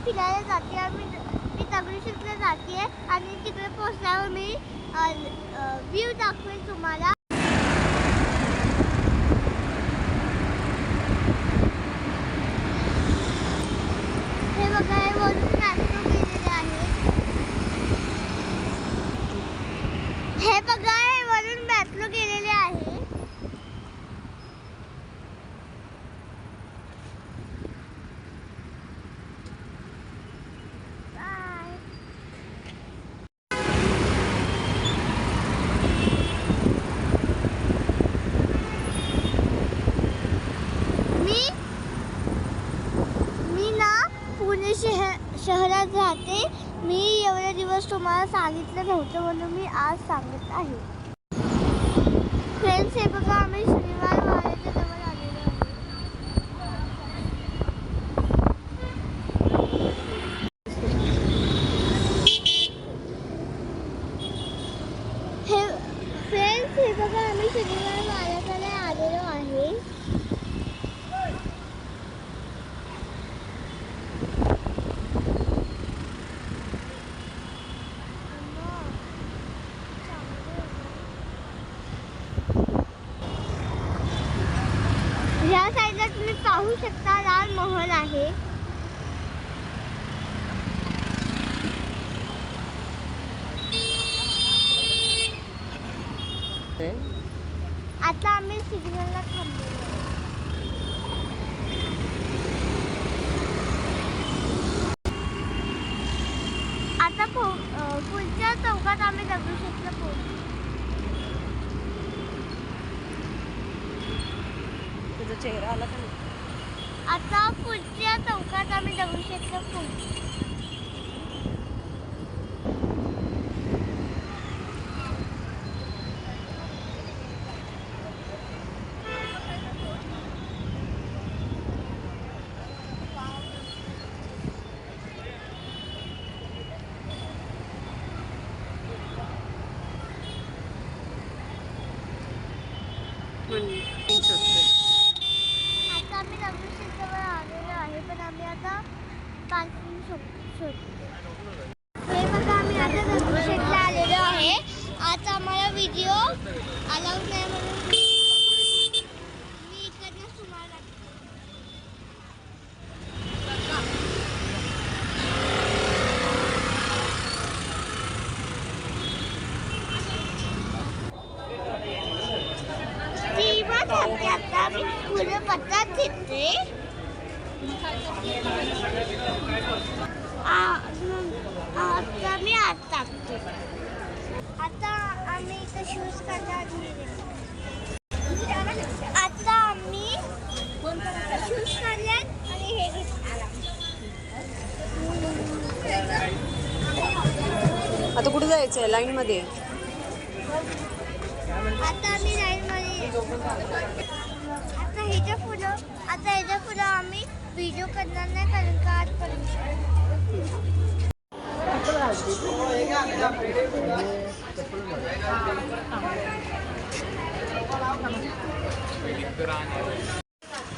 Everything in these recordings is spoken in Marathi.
फिरायला जाते मी दगडूशेठला जाते आणि तिकडे पोहोचल्यावर मी व्ह्यू दाखवेन तुम्हाला. हे बघा हे वरून मॅट्रो गेलेले आहे. हे बघा हे वरून मॅट्रो गेलेले आहे. शहरात राहते. मी एवढे दिवस तुम्हाला सांगितलं नव्हतं म्हणून मी आज सांगत आहे. फ्रेंड्स हे बघा आम्ही शनिवार वाड्याच्या जवळ आलेलो आहे. फ्रेंड्स हे बघा आम्ही शनिवार वाड्याकडे आलेलो आहे. या साईडला तुम्ही पाहू शकता लाल महल आहे. आता आम्ही सिग्नलला थांबलो. आता पुढच्या चौकात आम्ही दगडूशेठला पोहोचलो. चेहरा आला का? आता पुढच्या चौकात आम्ही दगडूशेठला पोहोचलो. आता आम्ही दगडूशेठजवळ आलेलो आहे पण आम्ही आता पार्किंग शोधतो. हे बघा आम्ही आता दगडूशेठला आलेलो आहे. आता आम्हाला व्हिडिओ अलाउड नाही म्हणून मी इकडनं तुम्हाला आता मी पुढे पत्ता घेते. आता मी आत टाकते. आता आम्ही इथं शूज करणार. आता आम्ही शूज काढल्यात आणि हे आता कुठे जायचंय? लाईन मध्ये. आता आम्ही लाईन मध्ये. आता ह्याच्या पुढं आम्ही व्हिडिओ करणार नाही कारण का आज परमिशन.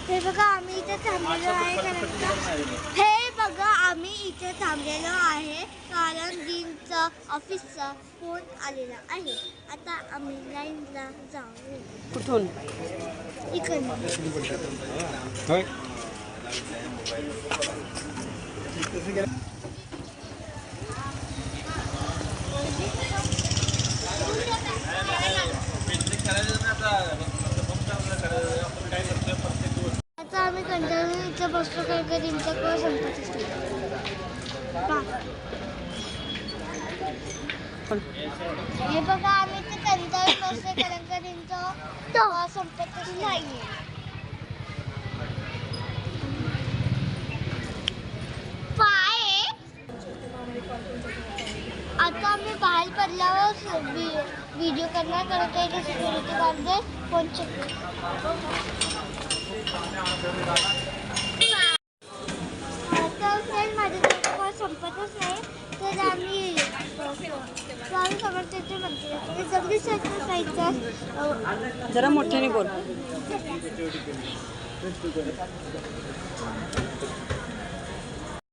हे बघा आम्ही इथे थांबलेलो आहे कारण डीनचा ऑफिसचा फोन आलेला आहे. आता आम्ही लाईनला जाऊ. कुठून? इकडनं. आता आम्ही कंटाळून इथे बसलो कारण का डीनचा संपतच नाही. हे बघा आम्ही ते कंटाळून बसले कारण का डीनचा संपतच नाहीये. आता आम्ही बाहेर पडल्यावर व्हिडिओ करणार कारण का इथे सिक्युरिटी गार्ड फोन चेक. आता फ्रेंड माझ्या संपतच नाही तर आम्ही स्वामी समर्थांचे मंदिर दगडूशेठला जायचं. जरा मोठ्याने बोल.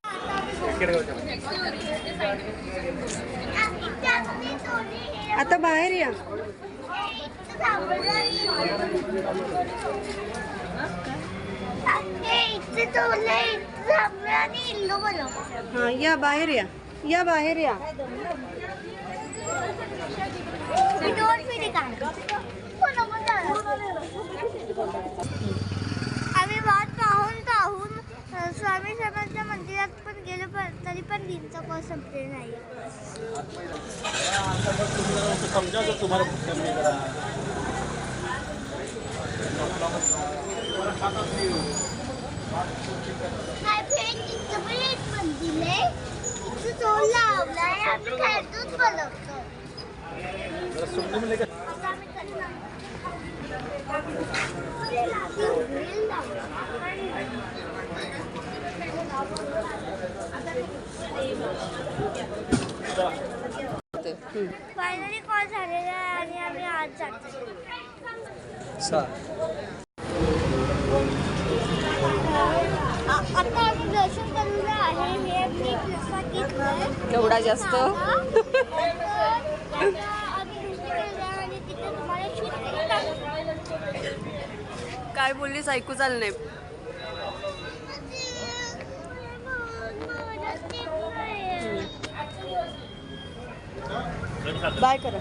आता आम्ही आता बाहेर या. हा या बाहेर या. या बाहेर या. आम्ही वाट पाहून पाहून स्वामी समर्थ मंदिरात पण गेलो पण तरी पण दिनचा कोर्स संपले नाही. काय फ्रेंड इथं पण एक मंदिर आहे. इथं तो लावलाय आम्ही खायचंच बोलवतो. आता आम्ही फायनली कॉल झालेला आहे आणि आम्ही आज जातो. आता आम्ही दर्शन केलेलं आहे. हे मी प्रसाद घेतलंय. एवढा जास्त आम्ही दुसरीकडे आणि तिथे तुम्हाला शूट करून दाखवतो. काय बोललीस ऐकू चाल नाही. बाय करा.